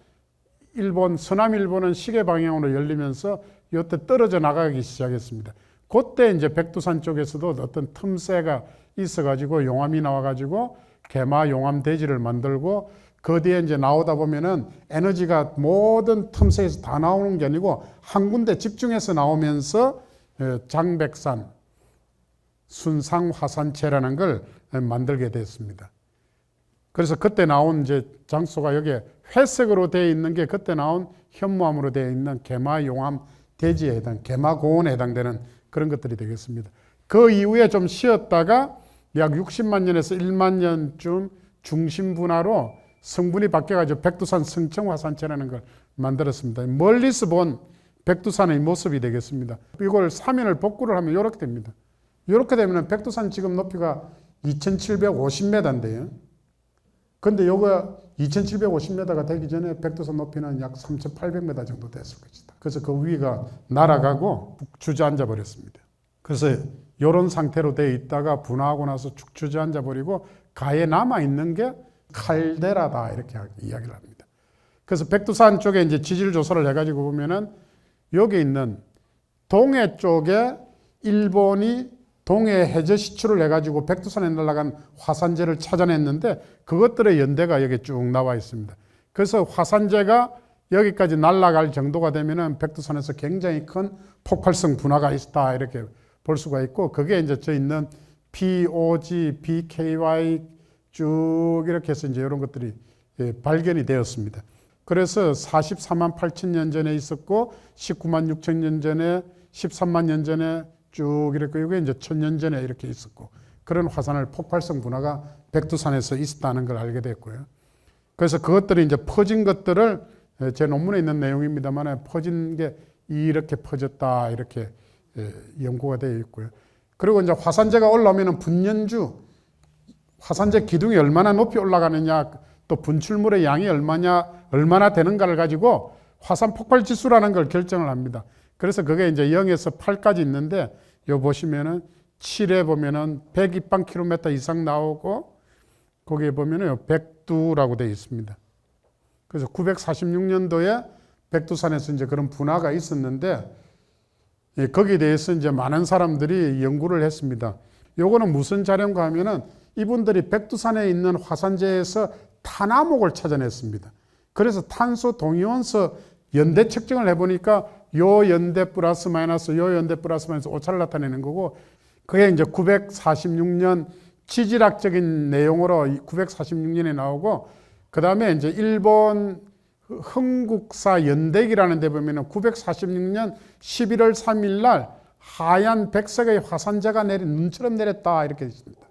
서남 일본은 시계 방향으로 열리면서 이때 떨어져 나가기 시작했습니다. 그때 이제 백두산 쪽에서도 어떤 틈새가 있어가지고 용암이 나와가지고 개마 용암 대지를 만들고 그 뒤에 이제 나오다 보면은 에너지가 모든 틈새에서 다 나오는 게 아니고 한 군데 집중해서 나오면서 장백산, 순상화산체라는 걸 만들게 됐습니다. 그래서 그때 나온 이제 장소가 여기에 회색으로 되어 있는 게 그때 나온 현무암으로 되어 있는 개마용암 대지에 개마고원에 해당되는 그런 것들이 되겠습니다. 그 이후에 좀 쉬었다가 약 60만 년에서 1만 년쯤 중심분화로 성분이 바뀌어가지고 백두산 성층화산체라는 걸 만들었습니다. 멀리서 본 백두산의 모습이 되겠습니다. 이걸 사면을 복구를 하면 이렇게 됩니다. 이렇게 되면 백두산 지금 높이가 2750m인데요. 근데 요거 2750m가 되기 전에 백두산 높이는 약 3800m 정도 됐을 것이다. 그래서 그 위가 날아가고 주저앉아 버렸습니다. 그래서 이런 상태로 되어 있다가 분화하고 나서 축 주저앉아 버리고 가에 남아있는 게 칼데라다 이렇게 이야기를 합니다. 그래서 백두산 쪽에 이제 지질 조사를 해가지고 보면은 여기 있는 동해 쪽에 일본이 동해 해저 시추를 해가지고 백두산에 날아간 화산재를 찾아냈는데 그것들의 연대가 여기 쭉 나와 있습니다. 그래서 화산재가 여기까지 날아갈 정도가 되면은 백두산에서 굉장히 큰 폭발성 분화가 있다 이렇게 볼 수가 있고, 그게 이제 저 있는 POG, BKY 쭉 이렇게 해서 이제 이런 것들이 발견이 되었습니다. 그래서 44만 8천 년 전에 있었고 19만 6천 년 전에 13만 년 전에 쭉 이렇게 이게 이제 1000년 전에 이렇게 있었고, 그런 화산을 폭발성 분화가 백두산에서 있었다는 걸 알게 됐고요. 그래서 그것들이 이제 퍼진 것들을 제 논문에 있는 내용입니다만 퍼진 게 이렇게 퍼졌다 이렇게 연구가 되어 있고요. 그리고 이제 화산재가 올라오면은 분연주, 화산재 기둥이 얼마나 높이 올라가느냐, 또 분출물의 양이 얼마나 되는가를 가지고 화산 폭발 지수라는 걸 결정을 합니다. 그래서 그게 이제 0에서 8까지 있는데, 요 보시면은 7에 보면은 100입방킬로미터 이상 나오고, 거기에 보면은 100두라고 되어 있습니다. 그래서 946년도에 백두산에서 이제 그런 분화가 있었는데, 거기에 대해서 이제 많은 사람들이 연구를 했습니다. 요거는 무슨 자료인가 하면은 이분들이 백두산에 있는 화산재에서 탄화목을 찾아냈습니다. 그래서 탄소 동위원소 연대 측정을 해보니까 요 연대 플러스 마이너스 요 연대 플러스 마이너스 오차를 나타내는 거고, 그게 이제 946년 지질학적인 내용으로 946년에 나오고, 그 다음에 이제 일본 흥국사 연대기라는 데 보면은 946년 11월 3일 날 하얀 백색의 화산재가 눈처럼 내렸다 이렇게 있습니다.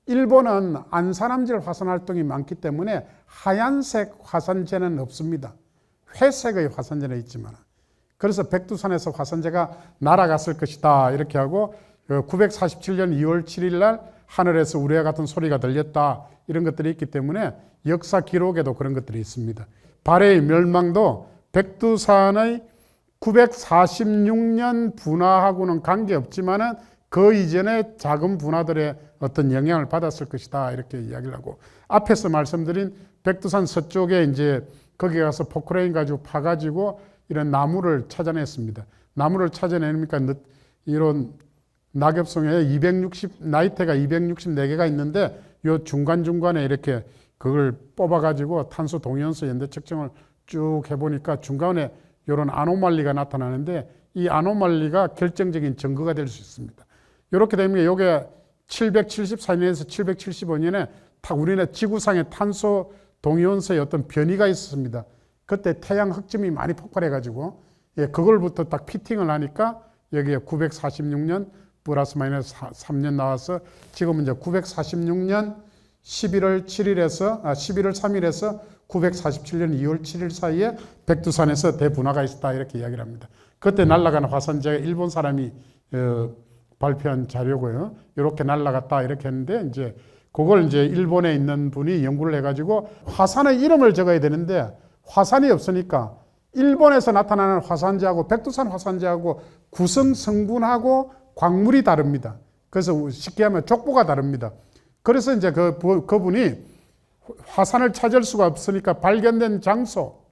일본은 안산함질 화산 활동이 많기 때문에 하얀색 화산재는 없습니다. 회색의 화산재는 있지만, 그래서 백두산에서 화산재가 날아갔을 것이다 이렇게 하고, 947년 2월 7일 날 하늘에서 우레와 같은 소리가 들렸다 이런 것들이 있기 때문에 역사 기록에도 그런 것들이 있습니다. 발해의 멸망도 백두산의 946년 분화하고는 관계없지만은 그 이전에 작은 분화들의 어떤 영향을 받았을 것이다 이렇게 이야기를 하고, 앞에서 말씀드린 백두산 서쪽에 이제 거기 가서 포크레인 가지고 파가지고 이런 나무를 찾아냈습니다. 나무를 찾아내니까 이런 낙엽송에 나이테가 264개가 있는데 요 중간중간에 이렇게 그걸 뽑아가지고 탄소 동위원소 연대 측정을 쭉 해보니까 중간에 이런 아노말리가 나타나는데, 이 아노말리가 결정적인 증거가 될 수 있습니다. 이렇게 되면 이게 774년에서 775년에 우리나라 지구상의 탄소 동위원소의 어떤 변이가 있었습니다. 그때 태양 흑점이 많이 폭발해가지고 그걸부터 딱 피팅을 하니까 여기에 946년 플러스 마이너스 3년 나와서 지금 이제 946년 11월 3일에서 947년 2월 7일 사이에 백두산에서 대분화가 있었다 이렇게 이야기를 합니다. 그때 날아가는 화산재가 일본 사람이 발표한 자료고요. 이렇게 날아갔다 이렇게 했는데, 이제 그걸 이제 일본에 있는 분이 연구를 해가지고 화산의 이름을 적어야 되는데 화산이 없으니까 일본에서 나타나는 화산재하고 백두산 화산재하고 구성 성분하고 광물이 다릅니다. 그래서 쉽게 하면 족보가 다릅니다. 그래서 이제 그분이 화산을 찾을 수가 없으니까 발견된 장소,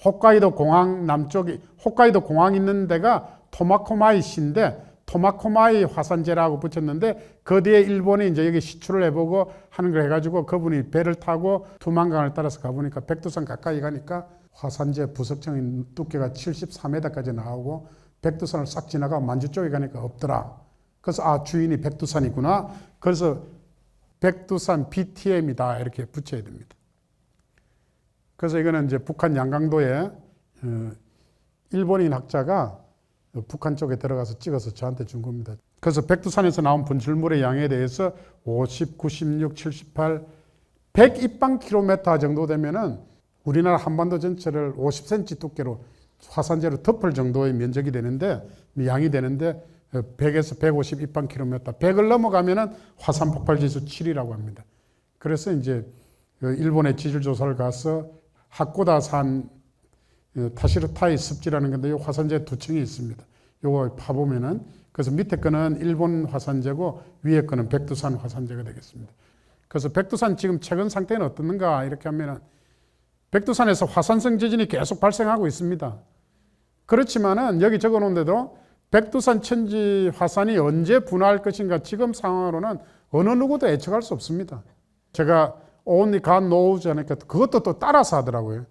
홋카이도 공항 남쪽이, 홋카이도 공항 있는 데가 토마코마이시인데 토마코마이 화산재라고 붙였는데, 그 뒤에 일본이 이제 여기 시추를 해보고 하는 걸 해가지고 그분이 배를 타고 두만강을 따라서 가보니까 백두산 가까이 가니까 화산재 부석층의 두께가 74m까지 나오고 백두산을 싹 지나가 만주 쪽에 가니까 없더라. 그래서 주인이 백두산이구나. 그래서 백두산 BTM이다 이렇게 붙여야 됩니다. 그래서 이거는 이제 북한 양강도에 일본인 학자가 북한 쪽에 들어가서 찍어서 저한테 준 겁니다. 그래서 백두산에서 나온 분출물의 양에 대해서 50, 96, 78, 100입방킬로미터 정도 되면은 우리나라 한반도 전체를 50cm 두께로 화산재로 덮을 정도의 면적이 되는데, 양이 되는데 100에서 150 입방킬로미터, 100을 넘어가면은 화산 폭발 지수 7이라고 합니다. 그래서 이제 일본의 지질 조사를 가서 하코다산 타시르타이 습지라는 건데, 이 화산재 두 층이 있습니다. 요거 파보면은, 그래서 밑에 거는 일본 화산재고 위에 거는 백두산 화산재가 되겠습니다. 그래서 백두산 지금 최근 상태는 어떻는가 이렇게 하면은, 백두산에서 화산성 지진이 계속 발생하고 있습니다. 그렇지만은 여기 적어 놓은 데도 백두산 천지 화산이 언제 분화할 것인가 지금 상황으로는 어느 누구도 예측할 수 없습니다. 제가 only God knows 하니까 그것도 또 따라서 하더라고요.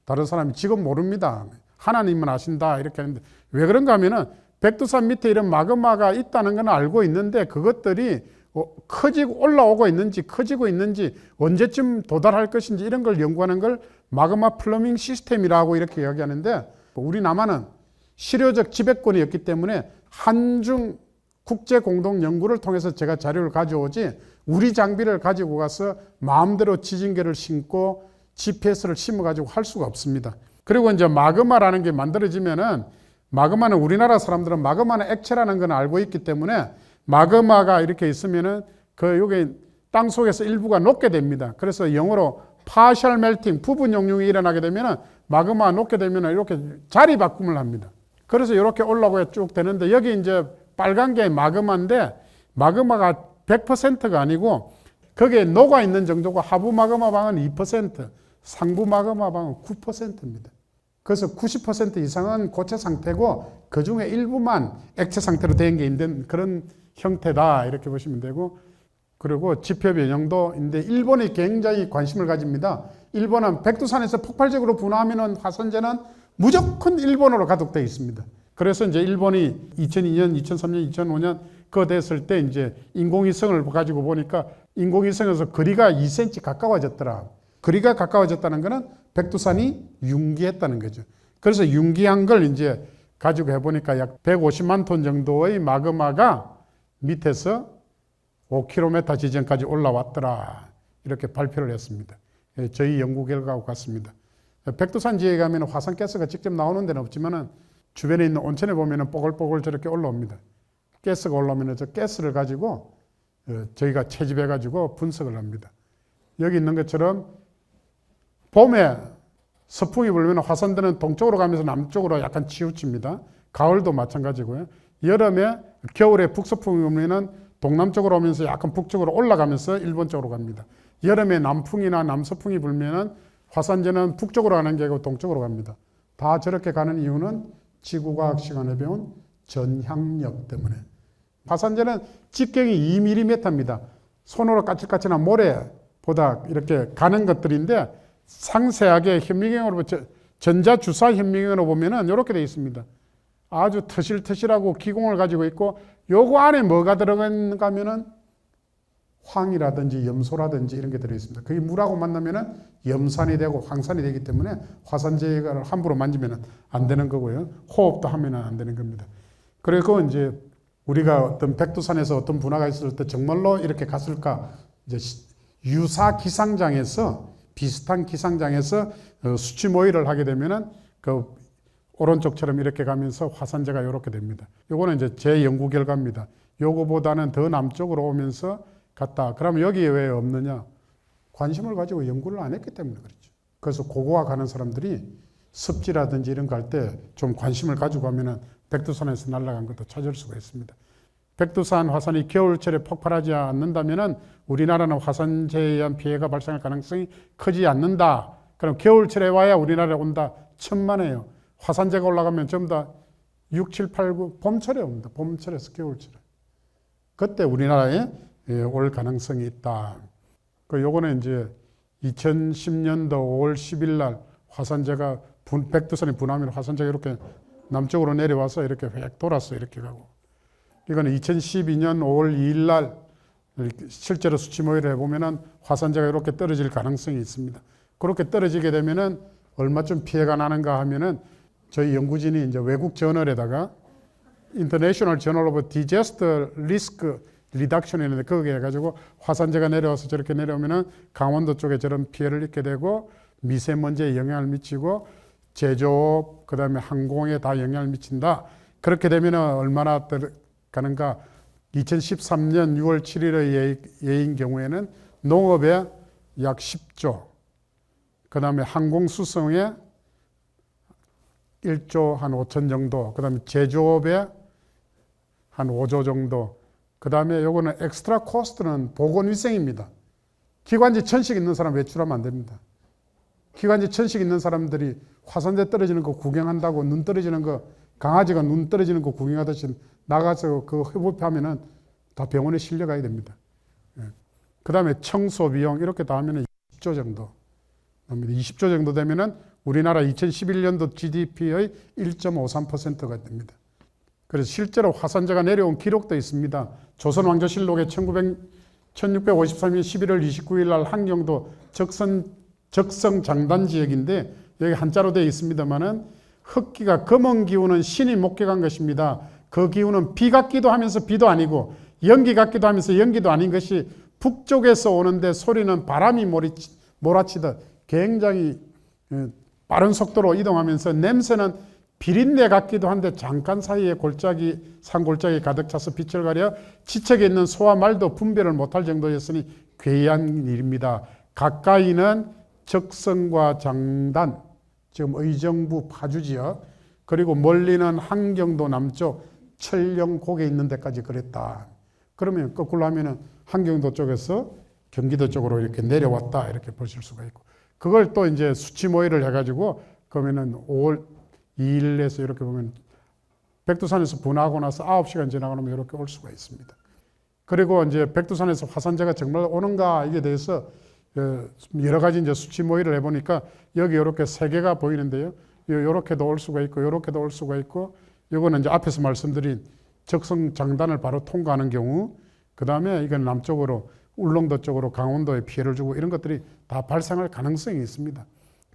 다른 사람이 지금 모릅니다. 하나님은 아신다 이렇게 하는데 왜 그런가 하면은 백두산 밑에 이런 마그마가 있다는 건 알고 있는데 그것들이 커지고 올라오고 있는지 커지고 있는지 언제쯤 도달할 것인지 이런 걸 연구하는 걸 마그마 플러밍 시스템이라고 이렇게 이야기하는데 우리 남한은 실효적 지배권이었기 때문에 한중 국제 공동 연구를 통해서 제가 자료를 가져오지 우리 장비를 가지고 가서 마음대로 지진계를 심고 GPS를 심어가지고 할 수가 없습니다. 그리고 이제 마그마라는 게 만들어지면은 마그마는 우리나라 사람들은 마그마는 액체라는 건 알고 있기 때문에 마그마가 이렇게 있으면은 여기 땅 속에서 일부가 녹게 됩니다. 그래서 영어로 partial melting, 부분 용융이 일어나게 되면은 마그마가 녹게 되면은 이렇게 자리 바꿈을 합니다. 그래서 이렇게 올라오게 쭉 되는데 여기 이제 빨간 게 마그마인데 마그마가 100%가 아니고 거기에 녹아 있는 정도가 하부 마그마 방은 2%, 상부 마그마 방은 9%입니다. 그래서 90% 이상은 고체 상태고 그 중에 일부만 액체 상태로 된 게 있는 그런 형태다 이렇게 보시면 되고 그리고 지표 변형도인데 일본이 굉장히 관심을 가집니다. 일본은 백두산에서 폭발적으로 분화하면 화산재는 무조건 일본으로 가독되어 있습니다. 그래서 이제 일본이 2002년, 2003년, 2005년 그거 됐을 때 이제 인공위성을 가지고 보니까 인공위성에서 거리가 2cm 가까워졌더라. 거리가 가까워졌다는 것은 백두산이 융기했다는 거죠. 그래서 융기한 걸 이제 가지고 해보니까 약 150만 톤 정도의 마그마가 밑에서 5km 지점까지 올라왔더라. 이렇게 발표를 했습니다. 저희 연구 결과하고 같습니다. 백두산 지역에 가면 화산가스가 직접 나오는 데는 없지만은 주변에 있는 온천에 보면은 뽀글뽀글 저렇게 올라옵니다. 가스가 올라오면 저 가스를 가지고 저희가 채집해 가지고 분석을 합니다. 여기 있는 것처럼 봄에 서풍이 불면 화산들은 동쪽으로 가면서 남쪽으로 약간 치우칩니다. 가을도 마찬가지고요. 여름에 겨울에 북서풍이 불면은 동남쪽으로 오면서 약간 북쪽으로 올라가면서 일본 쪽으로 갑니다. 여름에 남풍이나 남서풍이 불면은 화산재는 북쪽으로 가는 게 아니고 동쪽으로 갑니다. 다 저렇게 가는 이유는 지구과학 시간에 배운 전향력 때문에. 화산재는 직경이 2mm입니다. 손으로 까칠까칠한 모래보다 이렇게 가는 것들인데 상세하게 현미경으로 전자주사 현미경으로 보면은 이렇게 되어 있습니다. 아주 터실터실하고 기공을 가지고 있고 요거 안에 뭐가 들어간가 하면은 황이라든지 염소라든지 이런 게 들어있습니다. 그게 물하고 만나면은 염산이 되고 황산이 되기 때문에 화산재를 함부로 만지면 안 되는 거고요. 호흡도 하면 안 되는 겁니다. 그리고 이제 우리가 어떤 백두산에서 어떤 분화가 있을 때 정말로 이렇게 갔을까? 이제 유사 기상장에서 비슷한 기상장에서 수치 모의를 하게 되면은 그 오른쪽처럼 이렇게 가면서 화산재가 이렇게 됩니다. 요거는 이제 제 연구 결과입니다. 요거보다는 더 남쪽으로 오면서 갔다. 그러면 여기에 왜 없느냐? 관심을 가지고 연구를 안 했기 때문에 그렇죠. 그래서 고고학 하는 사람들이 습지라든지 이런 거 할 때 좀 관심을 가지고 하면은 백두산에서 날아간 것도 찾을 수가 있습니다. 백두산 화산이 겨울철에 폭발하지 않는다면은 우리나라는 화산재에 의한 피해가 발생할 가능성이 크지 않는다. 그럼 겨울철에 와야 우리나라에 온다. 천만에요. 화산재가 올라가면 전부 다 6, 7, 8, 9 봄철에 옵니다. 봄철에서 겨울철에. 그때 우리나라에 올 가능성이 있다. 요거는 이제 2010년도 5월 10일 날 화산재가 백두산이 분화하면 화산재가 이렇게 남쪽으로 내려와서 이렇게 획 돌아서 이렇게 가고. 이거는 2012년 5월 2일 날 실제로 수치 모의를 해보면은 화산재가 이렇게 떨어질 가능성이 있습니다. 그렇게 떨어지게 되면은 얼마쯤 피해가 나는가 하면은 저희 연구진이 이제 외국 저널에다가 International Journal of Disaster Risk Reduction이라는데 거기에 해가지고 화산재가 내려와서 저렇게 내려오면은 강원도 쪽에 저런 피해를 입게 되고 미세먼지에 영향을 미치고 제조업 그다음에 항공에 다 영향을 미친다. 그렇게 되면은 얼마나 가는가? 2013년 6월 7일의 예인 경우에는 농업에 약 10조, 그 다음에 항공수송에 1조 한 5천 정도, 그 다음에 제조업에 한 5조 정도, 그 다음에 요거는 엑스트라 코스트는 보건위생입니다. 기관지 천식 있는 사람 외출하면 안 됩니다. 기관지 천식 있는 사람들이 화산재 떨어지는 거 구경한다고 눈 떨어지는 거 강아지가 눈 떨어지는 거 구경하듯이 나가서 그 회복하면은 다 병원에 실려가야 됩니다. 그 다음에 청소 비용 이렇게 다 하면은 20조 정도 납니다. 20조 정도 되면은 우리나라 2011년도 GDP의 1.53%가 됩니다. 그래서 실제로 화산재가 내려온 기록도 있습니다. 조선왕조실록에 1653년 11월 29일 날 한경도 적성장단 지역인데 여기 한자로 되어 있습니다만은 흑기가 검은 기운은 신이 목격한 것입니다. 그 기운은 비 같기도 하면서 비도 아니고 연기 같기도 하면서 연기도 아닌 것이 북쪽에서 오는데 소리는 바람이 몰아치듯 굉장히 빠른 속도로 이동하면서 냄새는 비린내 같기도 한데 잠깐 사이에 산골짜기 가득 차서 빛을 가려 지척에 있는 소와 말도 분별을 못할 정도였으니 괴이한 일입니다. 가까이는 적성과 장단, 지금 의정부 파주지역, 그리고 멀리는 한경도 남쪽 철령곡에 있는 데까지 그랬다. 그러면 거꾸로 하면은 한경도 쪽에서 경기도 쪽으로 이렇게 내려왔다 이렇게 보실 수가 있고, 그걸 또 이제 수치 모의를 해가지고 그러면은 5월 2일에서 이렇게 보면 백두산에서 분화하고 나서 9시간 지나고 나면 이렇게 올 수가 있습니다. 그리고 이제 백두산에서 화산재가 정말 오는가 이게 대해서 여러 가지 이제 수치 모의를 해보니까 여기 이렇게 세 개가 보이는데요. 이렇게도 올 수가 있고, 이렇게도 올 수가 있고, 이거는 이제 앞에서 말씀드린 적성장단을 바로 통과하는 경우, 그 다음에 이건 남쪽으로 울릉도 쪽으로 강원도에 피해를 주고 이런 것들이 다 발생할 가능성이 있습니다.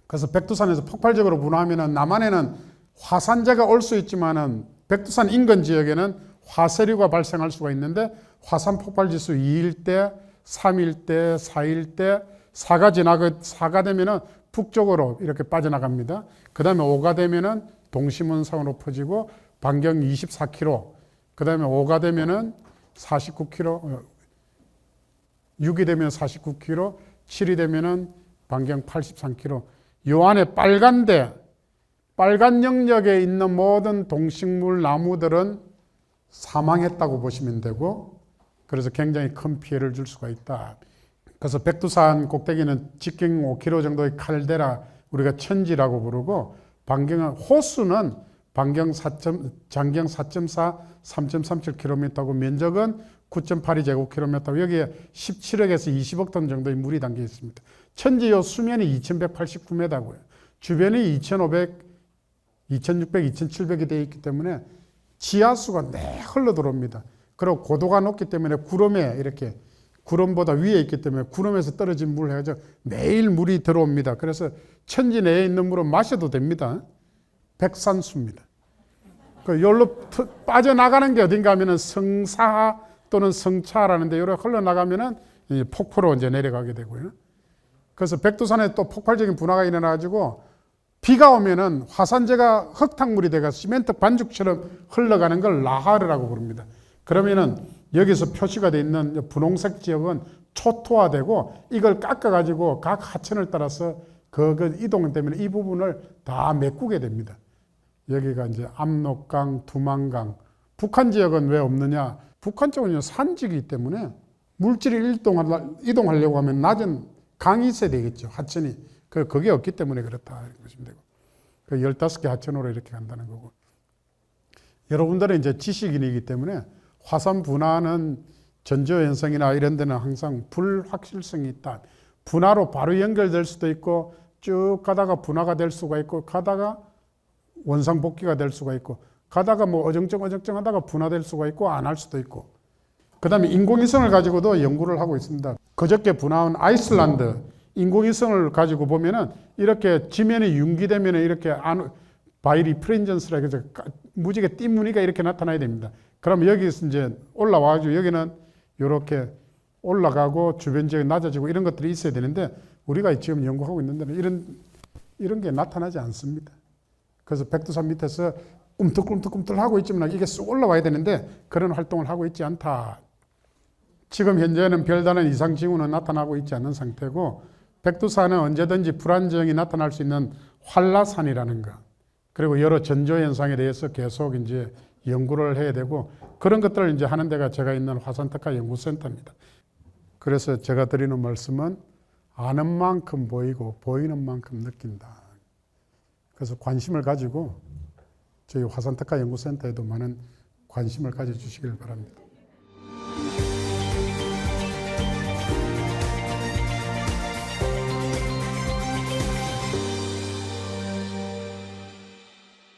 그래서 백두산에서 폭발적으로 분화하면은 남한에는 화산재가 올 수 있지만은 백두산 인근 지역에는 화쇄류가 발생할 수가 있는데 화산 폭발 지수 2일 때, 3일 때, 4일 때 4가 되면은 북쪽으로 이렇게 빠져나갑니다. 그 다음에 5가 되면은 동시문상으로 퍼지고 반경 24km, 그 다음에 5가 되면은 49km, 6이 되면 49km, 7이 되면은 반경 83km. 요 안에 빨간 영역에 있는 모든 동식물 나무들은 사망했다고 보시면 되고, 그래서 굉장히 큰 피해를 줄 수가 있다. 그래서 백두산 꼭대기는 직경 5km 정도의 칼데라, 우리가 천지라고 부르고, 호수는 반경 장경 4.4, 3.37km고 면적은 9.82제곱킬로미터, 여기에 17억에서 20억 톤 정도의 물이 담겨 있습니다. 천지요 수면이 2189m고요. 주변이 2500, 2600, 2700이 되어 있기 때문에 지하수가 내 흘러 들어옵니다. 그리고 고도가 높기 때문에 구름보다 위에 있기 때문에 구름에서 떨어진 물 해가지고 매일 물이 들어옵니다. 그래서 천지 내에 있는 물은 마셔도 됩니다. 백산수입니다. 여기로 빠져나가는 게 어딘가 하면은 성사하 또는 성차라는데 이렇게 흘러나가면은 폭포로 이제 내려가게 되고요. 그래서 백두산에 또 폭발적인 분화가 일어나가지고 비가 오면은 화산재가 흙탕물이 돼가 시멘트 반죽처럼 흘러가는 걸 라하르라고 부릅니다. 그러면은 여기서 표시가 되어 있는 분홍색 지역은 초토화되고 이걸 깎아가지고 각 하천을 따라서 그 이동 때문에 이 부분을 다 메꾸게 됩니다. 여기가 이제 압록강, 두만강. 북한 지역은 왜 없느냐? 북한 쪽은 산지이기 때문에 물질이 이동하려고 하면 낮은 강이 있어야 되겠죠. 하천이. 그게 없기 때문에 그렇다. 이렇게 보시면 되고. 15개 하천으로 이렇게 간다는 거고. 여러분들은 이제 지식인이기 때문에 화산 분화는 전조현상이나 이런 데는 항상 불확실성이 있다. 분화로 바로 연결될 수도 있고 쭉 가다가 분화가 될 수가 있고 가다가 원상복귀가 될 수가 있고 가다가 뭐 어정쩡 하다가 분화될 수가 있고 안 할 수도 있고, 그 다음에 인공위성을 가지고도 연구를 하고 있습니다. 그저께 분화한 아이슬란드 인공위성을 가지고 보면은 이렇게 지면이 융기되면 이렇게 바이리 프렌전스라 해서 무지개 띠 무늬가 이렇게 나타나야 됩니다. 그럼 여기서 이제 올라와가지고 여기는 이렇게 올라가고 주변 지역이 낮아지고 이런 것들이 있어야 되는데 우리가 지금 연구하고 있는 데는 이런 게 나타나지 않습니다. 그래서 백두산 밑에서 꿈틀꿈틀 하고 있지만 이게 쑥 올라와야 되는데 그런 활동을 하고 있지 않다. 지금 현재는 별다른 이상 징후는 나타나고 있지 않는 상태고, 백두산은 언제든지 불안정이 나타날 수 있는 활라산이라는 것, 그리고 여러 전조 현상에 대해서 계속 이제 연구를 해야 되고, 그런 것들을 이제 하는 데가 제가 있는 화산특화 연구센터입니다. 그래서 제가 드리는 말씀은 아는 만큼 보이고 보이는 만큼 느낀다. 그래서 관심을 가지고 저희 화산특화연구센터에도 많은 관심을 가져주시길 바랍니다.